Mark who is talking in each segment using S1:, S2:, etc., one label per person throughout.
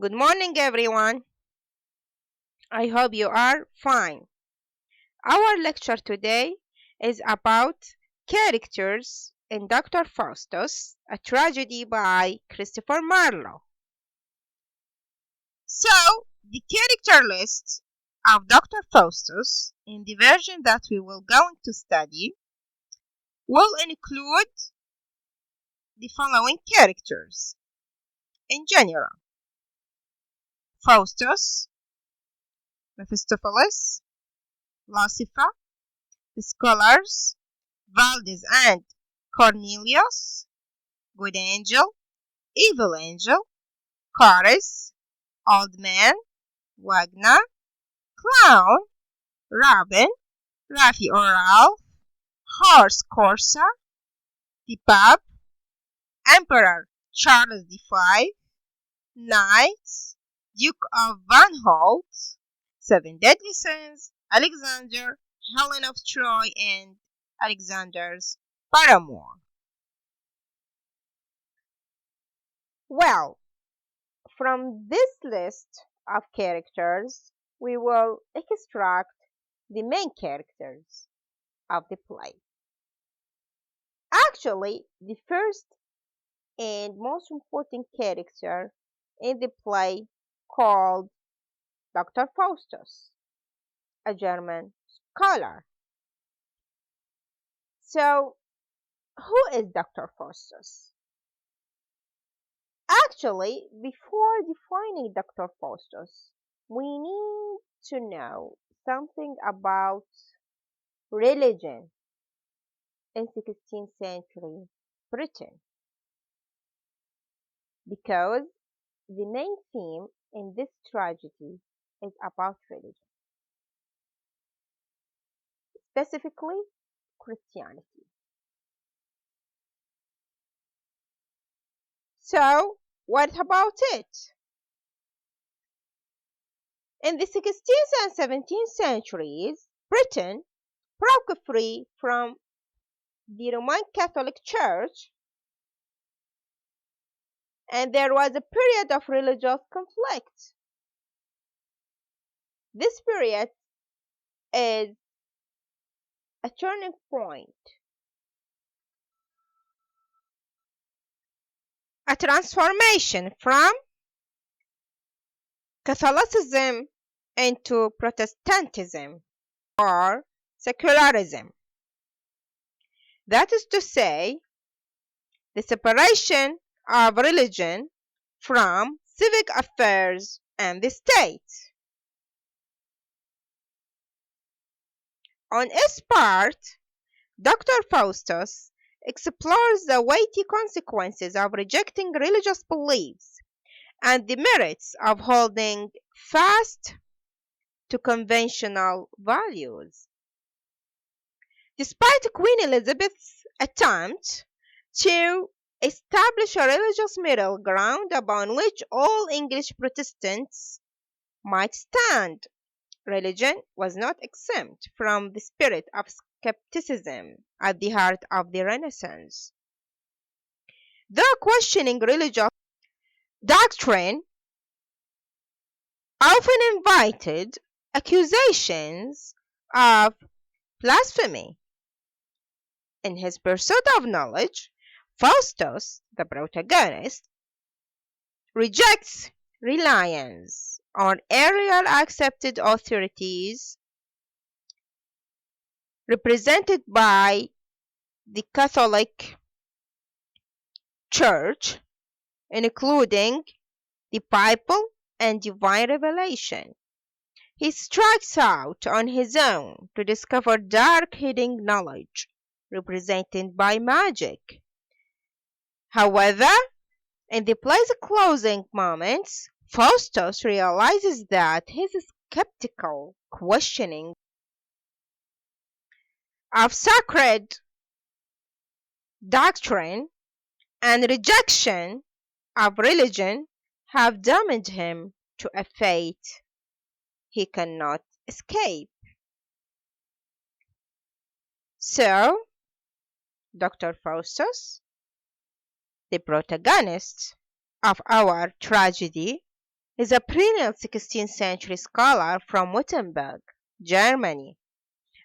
S1: Good morning, everyone. I hope you are fine. Our lecture today is about characters in Dr. Faustus, a tragedy by Christopher Marlowe. So, the character list of Dr. Faustus in the version that we will going to study will include the following characters in general: Faustus, Mephistopheles, Lucifer, the scholars, Valdez and Cornelius, good angel, evil angel, chorus, old man, Wagner, clown, Robin, Rafi or Ralph, horse courser, the pub, Emperor Charles V, knight, Duke of VANHOLT, seven deadly sins, Alexander, Helen of Troy, and Alexander's paramour. Well, from this list of characters, we will extract the main characters of the play. Actually, the first and most important character in the play called Dr. Faustus, a German scholar. So, who is Dr. Faustus? Actually, before defining Dr. Faustus, we need to know something about religion in 16th century Britain, because the main theme in this tragedy is about religion, specifically Christianity. So, what about it? In the 16th and 17th centuries, Britain broke free from the Roman Catholic Church, and there was a period of religious conflict. This period is a turning point, a transformation from Catholicism into Protestantism or secularism. That is to say, the separation of religion from civic affairs and the state. On its part, Dr. Faustus explores the weighty consequences of rejecting religious beliefs and the merits of holding fast to conventional values. Despite Queen Elizabeth's attempt to establish a religious middle ground upon which all English Protestants might stand, religion was not exempt from the spirit of skepticism at the heart of the Renaissance. Though questioning religious doctrine often invited accusations of blasphemy. In his pursuit of knowledge, Faustus, the protagonist, rejects reliance on earlier accepted authorities represented by the Catholic Church, including the papal and divine revelation. He strikes out on his own to discover dark hidden knowledge represented by magic. However, in the play's closing moments, Faustus realizes that his skeptical questioning of sacred doctrine and rejection of religion have damned him to a fate he cannot escape. So, Dr. Faustus, the protagonist of our tragedy, is a brilliant 16th century scholar from Wittenberg, Germany,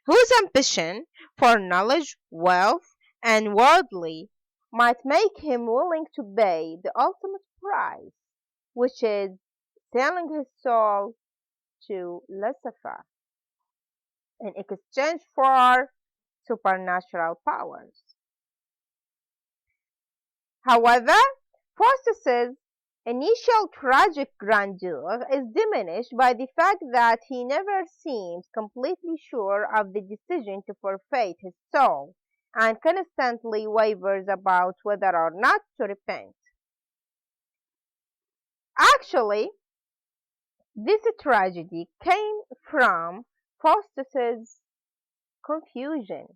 S1: whose ambition for knowledge, wealth, and worldly might make him willing to pay the ultimate price, which is selling his soul to Lucifer in exchange for supernatural powers. However, Faustus's initial tragic grandeur is diminished by the fact that he never seems completely sure of the decision to forfeit his soul and constantly wavers about whether or not to repent. Actually, this tragedy came from Faustus's confusion.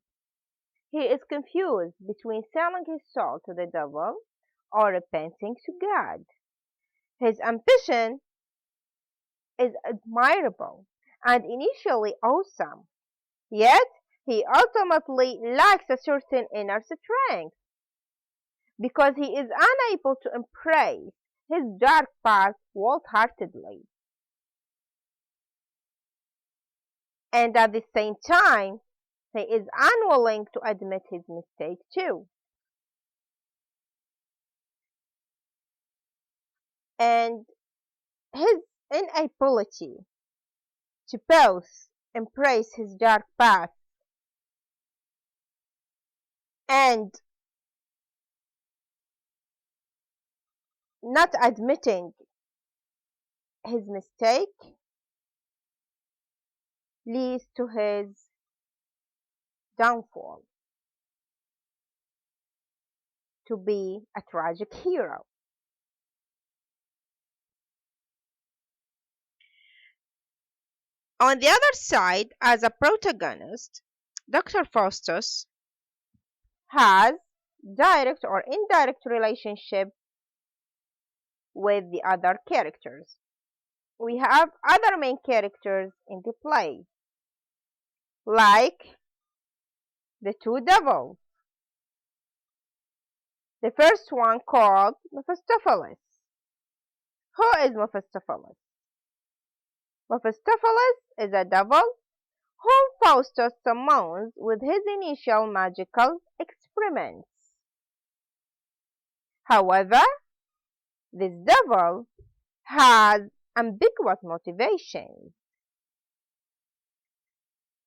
S1: He is confused between selling his soul to the devil or repenting to God. His ambition is admirable and initially awesome, yet he ultimately lacks a certain inner strength because he is unable to embrace his dark past wholeheartedly. And at the same time, he is unwilling to admit his mistake too. And his inability to both embrace his dark path and not admitting his mistake leads to his downfall to be a tragic hero. On the other side, as a protagonist, Dr. Faustus has direct or indirect relationship with the other characters. We have other main characters in the play, like the two devils. The first one called Mephistopheles. Who is Mephistopheles? Mephistopheles is a devil whom Faustus summons with his initial magical experiments. However, this devil has ambiguous motivations.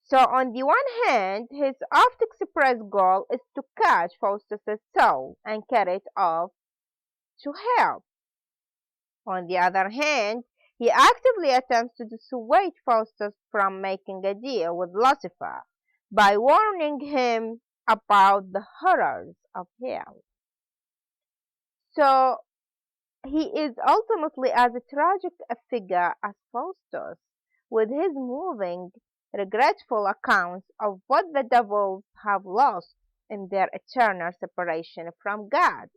S1: So, on the one hand, his oft expressed goal is to catch Faustus' soul and carry it off to hell. On the other hand, he actively attempts to dissuade Faustus from making a deal with Lucifer by warning him about the horrors of hell. So, he is ultimately as tragic a figure as Faustus, with his moving, regretful accounts of what the devils have lost in their eternal separation from God,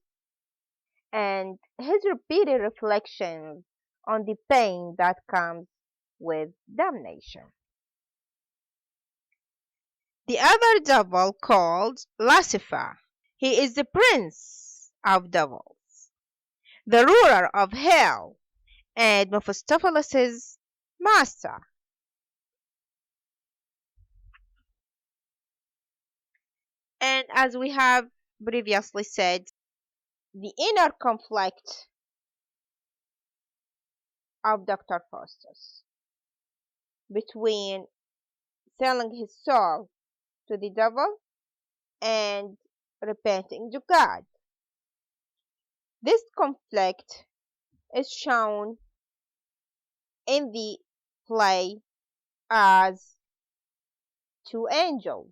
S1: and his repeated reflections on the pain that comes with damnation. The other devil called Lucifer. He is the prince of devils, the ruler of hell, and Mephistopheles' master. And as we have previously said, the inner conflict of Dr. Faustus between selling his soul to the devil and repenting to God. This conflict is shown in the play as two angels.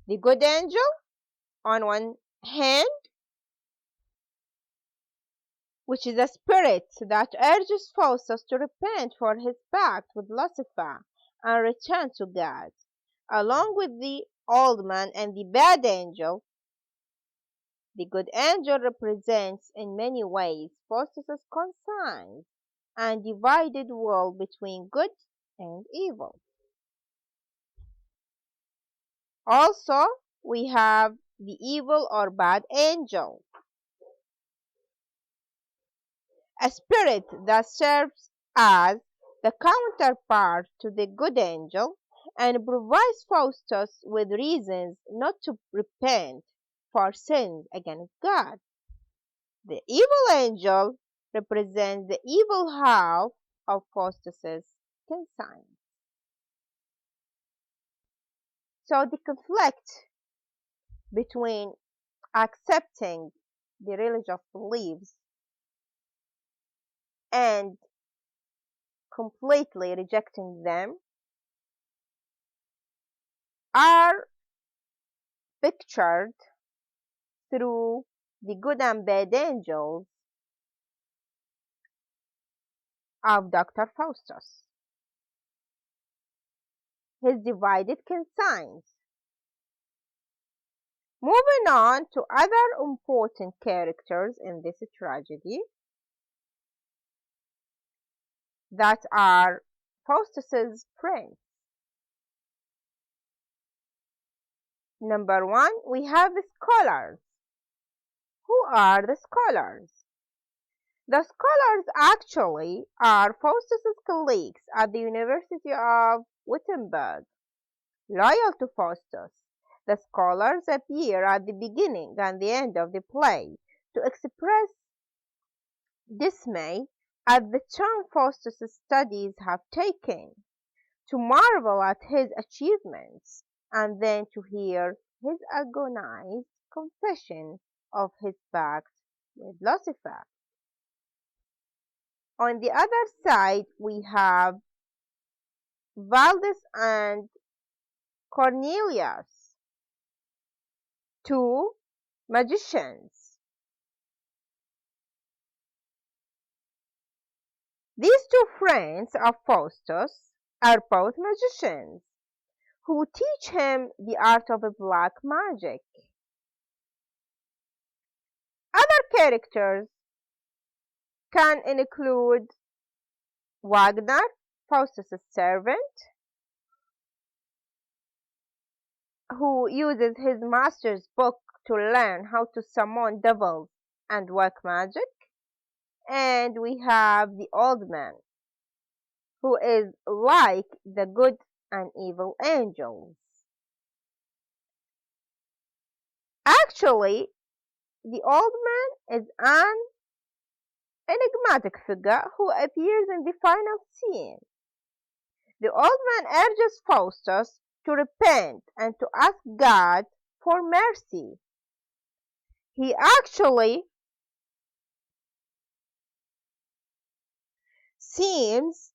S1: The good angel, on one hand, which is a spirit that urges Faustus to repent for his pact with Lucifer and return to God, along with the old man and the bad angel. The good angel represents in many ways Faustus' conscience and divided world between good and evil. Also, we have the evil or bad angel, a spirit that serves as the counterpart to the good angel and provides Faustus with reasons not to repent for sins against God. The evil angel represents the evil half of Faustus's conscience. So the conflict between accepting the religious beliefs and completely rejecting them are pictured through the good and bad angels of Dr. Faustus. His divided conscience. Moving on to other important characters in this tragedy that are Faustus's friends. Number one, we have the scholars. Who are the scholars? The scholars actually are Faustus's colleagues at the University of Wittenberg, loyal to Faustus. The scholars appear at the beginning and the end of the play to express dismay at the turn Faustus' studies have taken, to marvel at his achievements, and then to hear his agonized confession of his pact with Lucifer. On the other side, we have Valdez and Cornelius, two magicians. These two friends of Faustus are both magicians who teach him the art of black magic. Other characters can include Wagner, Faustus' servant, who uses his master's book to learn how to summon devils and work magic. And we have the old man, who is like the good and evil angels. Actually, the old man is an enigmatic figure who appears in the final scene. The old man urges Faustus to repent and to ask God for mercy. He actually seems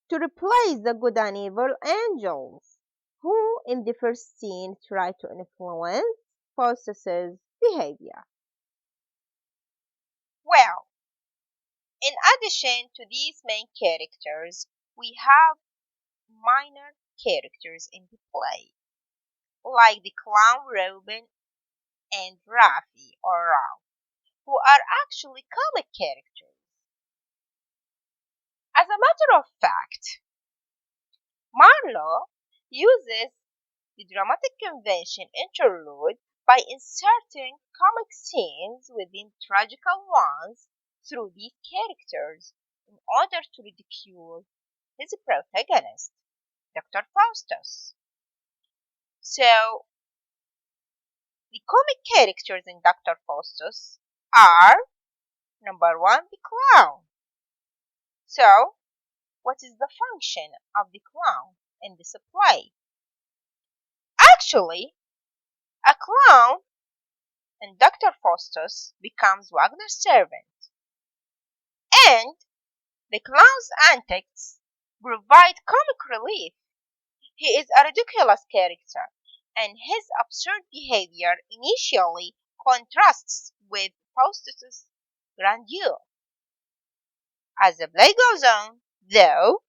S1: to replace the good and evil angels, who in the first scene try to influence Faustus's behavior. Well, in addition to these main characters, we have minor characters in the play, like the clown Robin and Rafi or Ralph, who are actually comic characters. As a matter of fact, Marlowe uses the dramatic convention interlude by inserting comic scenes within tragical ones through these characters in order to ridicule his protagonist, Dr. Faustus. So, the comic characters in Dr. Faustus are number one, the clown. So, what is the function of the clown in this play? Actually, a clown in Dr. Faustus becomes Wagner's servant, and the clown's antics provide comic relief. He is a ridiculous character, and his absurd behavior initially contrasts with Faustus's grandeur. As the play goes on, though,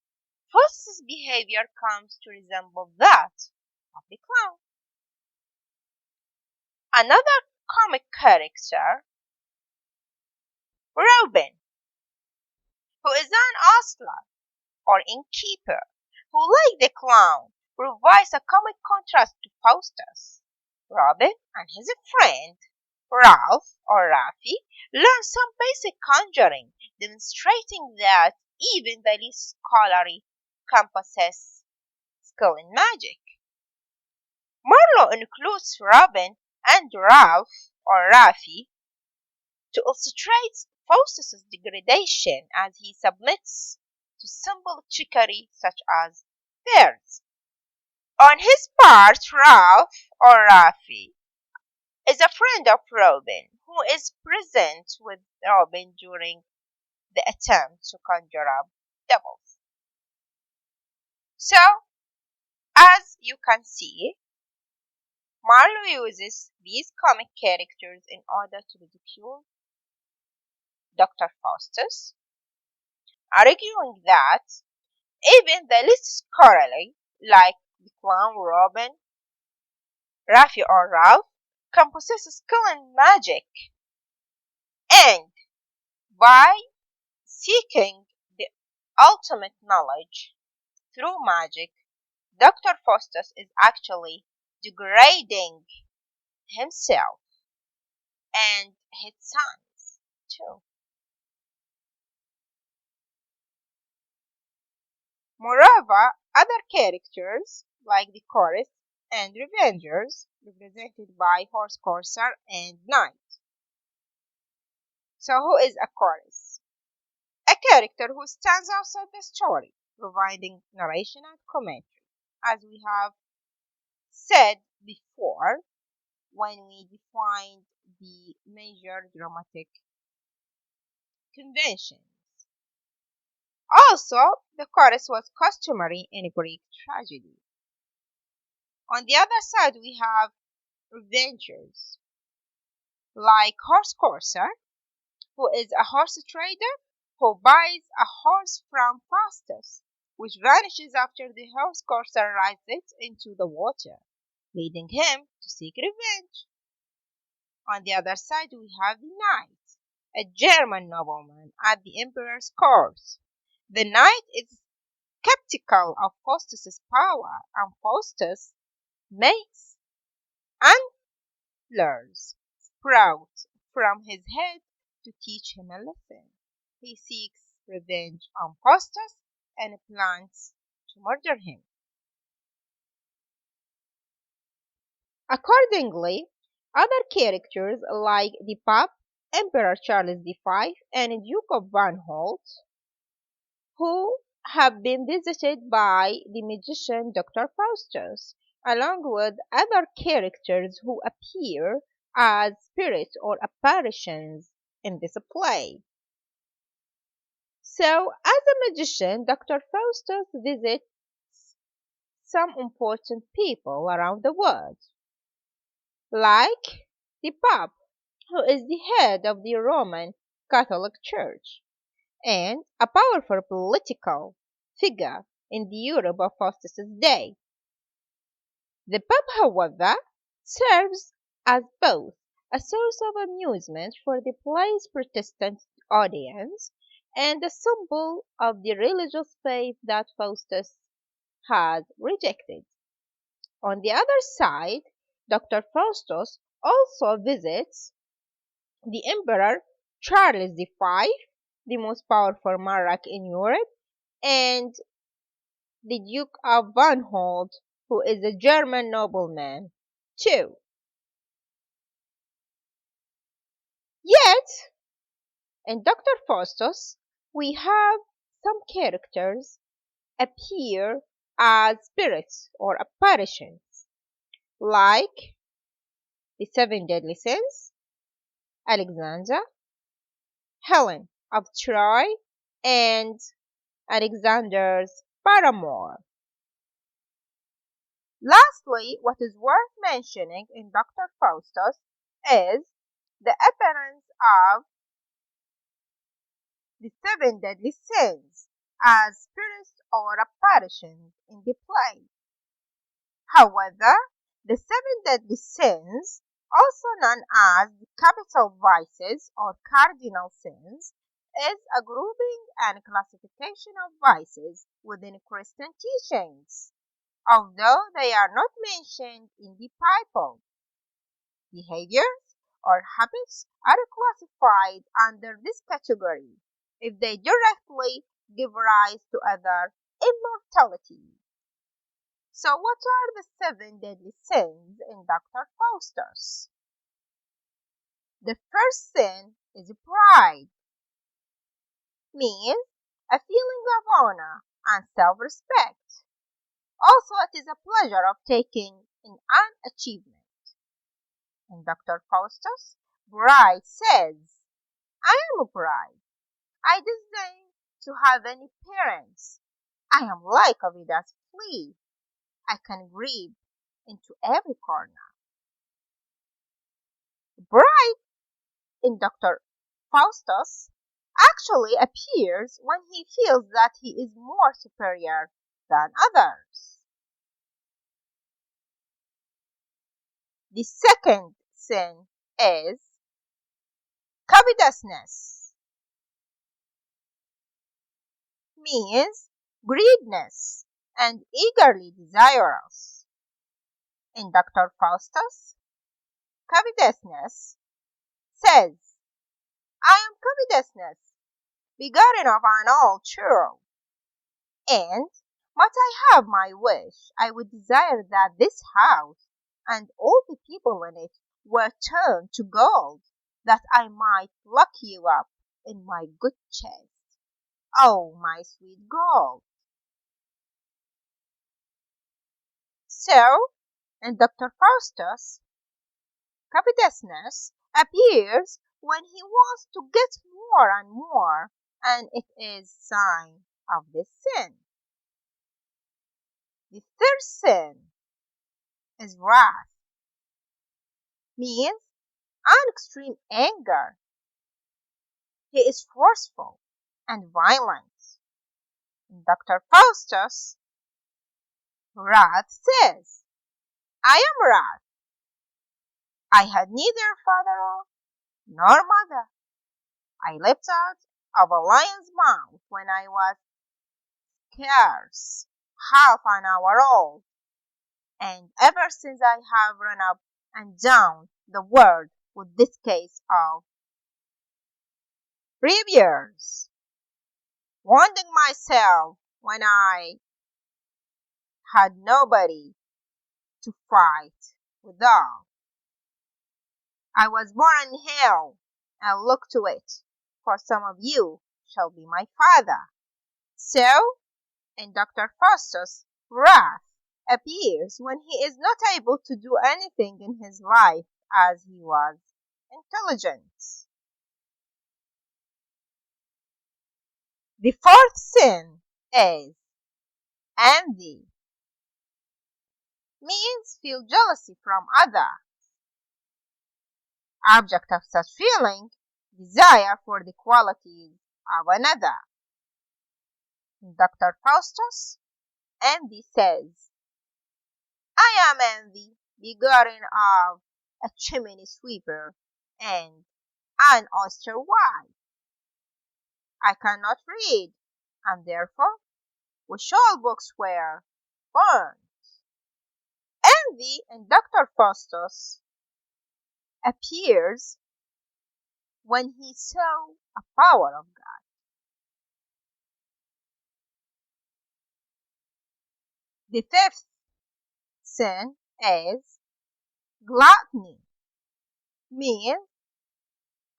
S1: Faustus's behavior comes to resemble that of the clown. Another comic character, Robin, who is an ostler or innkeeper, who, like the clown, provides a comic contrast to Faustus. Robin and his friend Ralph or Rafi learned some basic conjuring, demonstrating that even the least scholarly can possess skill in magic. Marlowe includes Robin and Ralph or Rafi to illustrate Faustus' degradation as he submits to simple trickery such as pearls. On his part, Ralph or Rafi is a friend of Robin who is present with Robin during the attempt to conjure up devils. So, as you can see, Marlowe uses these comic characters in order to ridicule Dr. Faustus, arguing that even the least scholarly, like the clown Robin, Rafi or Ralph, can possess a skill in magic, and by seeking the ultimate knowledge through magic, Dr. Faustus is actually degrading himself and his sons too. Moreover, other characters like the chorus and revengers, represented by horse courser and knight. So, who is a chorus? A character who stands outside the story, providing narration and commentary, as we have said before when we defined the major dramatic conventions. Also, the chorus was customary in Greek tragedy. On the other side, we have revengers, like horse courser, who is a horse trader who buys a horse from Faustus, which vanishes after the horse courser rides it into the water, leading him to seek revenge. On the other side, we have the knight, a German nobleman at the emperor's court. The knight is skeptical of Faustus's power, and Faustus makes antlers sprout from his head to teach him a lesson. He seeks revenge on Faustus and plans to murder him. Accordingly, other characters like the Pope, Emperor Charles V, and Duke of VANHOLT, who have been visited by the magician Dr. Faustus, along with other characters who appear as spirits or apparitions in this play. So, as a magician, Dr. Faustus visits some important people around the world, like the Pope, who is the head of the Roman Catholic Church and a powerful political figure in the Europe of Faustus' day. The Pope, however, serves as both a source of amusement for the play's Protestant audience and a symbol of the religious faith that Faustus has rejected. On the other side, Dr. Faustus also visits the Emperor Charles V, the most powerful monarch in Europe, and the Duke of VANHOLT, who is a German nobleman, too. Yet, in Dr. Faustus, we have some characters appear as spirits or apparitions, like the seven deadly sins, Alexander, Helen of Troy, and Alexander's paramour. Lastly, what is worth mentioning in Dr. Faustus is the appearance of the seven deadly sins as spirits or apparitions in the play. However, the seven deadly sins, also known as the capital vices or cardinal sins, is a grouping and classification of vices within Christian teachings, although they are not mentioned in the Bible. Behaviors or habits are classified under this category if they directly give rise to other immortality. So, what are the 7 deadly sins in Dr. Faustus? The first sin is pride, means a feeling of honor and self-respect. Also, it is a pleasure of taking in an achievement. In Dr. Faustus, Bride says, I am a bride. I disdain to have any parents. I am like a withered flea. I can creep into every corner. Bride in Dr. Faustus actually appears when he feels that he is more superior than others. The second sin is covetousness, means greediness and eagerly desirous. In Dr. Faustus, covetousness says, I am covetousness, begotten of an old churl, and might I have my wish, I would desire that this house and all the people in it were turned to gold, that I might lock you up in my good chest. Oh, my sweet gold! So, in Dr. Faustus, covetousness appears when he wants to get more and more, and it is sign of this sin. The third sin is wrath, means an extreme anger. He is forceful and violent. In Dr. Faustus, wrath says, I am wrath. I had neither father nor mother. I leapt out of a lion's mouth when I was scarce half an hour old, and ever since I have run up and down the world with this case of rabies, wounding myself when I had nobody to fight withal. I was born in hell, and look to it, for some of you shall be my father. So, in Dr. Faustus, wrath appears when he is not able to do anything in his life as he was intelligent. The fourth sin is envy, means feel jealousy from others. Object of such feeling, desire for the qualities of another. Dr. Faustus, envy says, I am envy, begotten of a chimney sweeper and an oyster wife. I cannot read, and therefore wish all books were burned. Envy in Dr. Faustus appears when he saw a power of God. The fifth sin is gluttony, means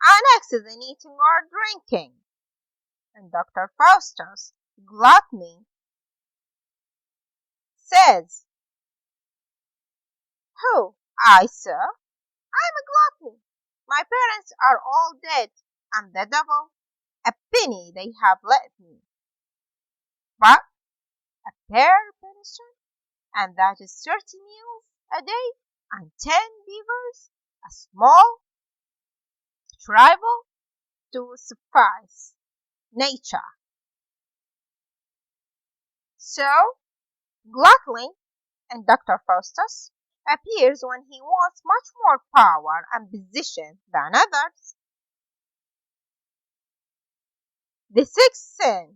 S1: an excess in eating or drinking. And Dr. Faustus, gluttony says, who? I, sir? I'm a glutton. My parents are all dead, and the devil, a penny they have left me. But a fair pension, and that is 30 meals a day, and 10 beavers, a small trifle to suffice nature. So, gluttony in Dr. Faustus appears when he wants much more power and position than others. The sixth sin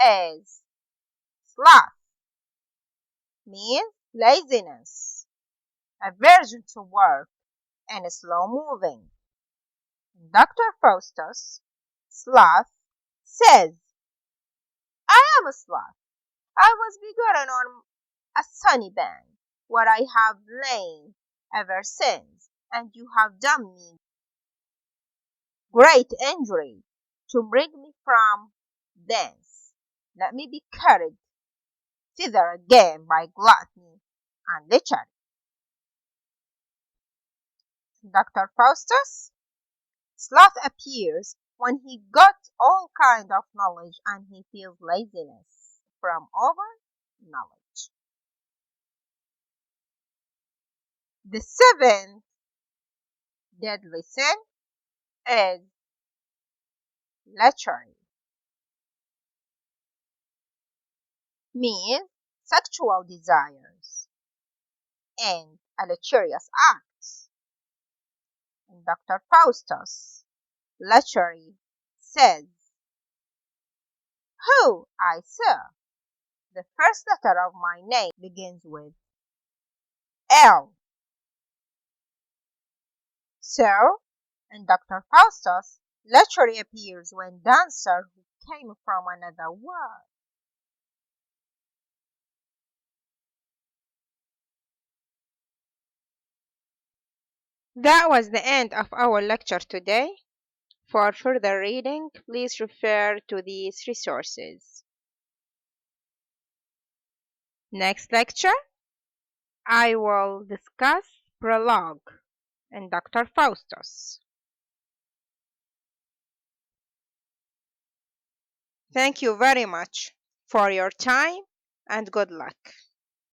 S1: is sloth, means laziness, aversion to work, and slow moving. Dr. Faustus, Sloth, says, I am a sloth. I was begotten on a sunny bank, where I have lain ever since, and you have done me great injury to bring me from thence. Let me be carried thither again by gluttony and lechery. Dr. Faustus, Sloth appears when he got all kind of knowledge and he feels laziness from over knowledge. The seventh deadly sin is lechery, means sexual desires and a lecherous acts. And Dr. Faustus, lechery, says, Who, I sir, the first letter of my name begins with L. So, in Dr. Faustus, lechery appears when dancer who came from another world. That was the end of our lecture today. For further reading, please refer to these resources. Next lecture, I will discuss prologue and Dr. Faustus. Thank you very much for your time and good luck.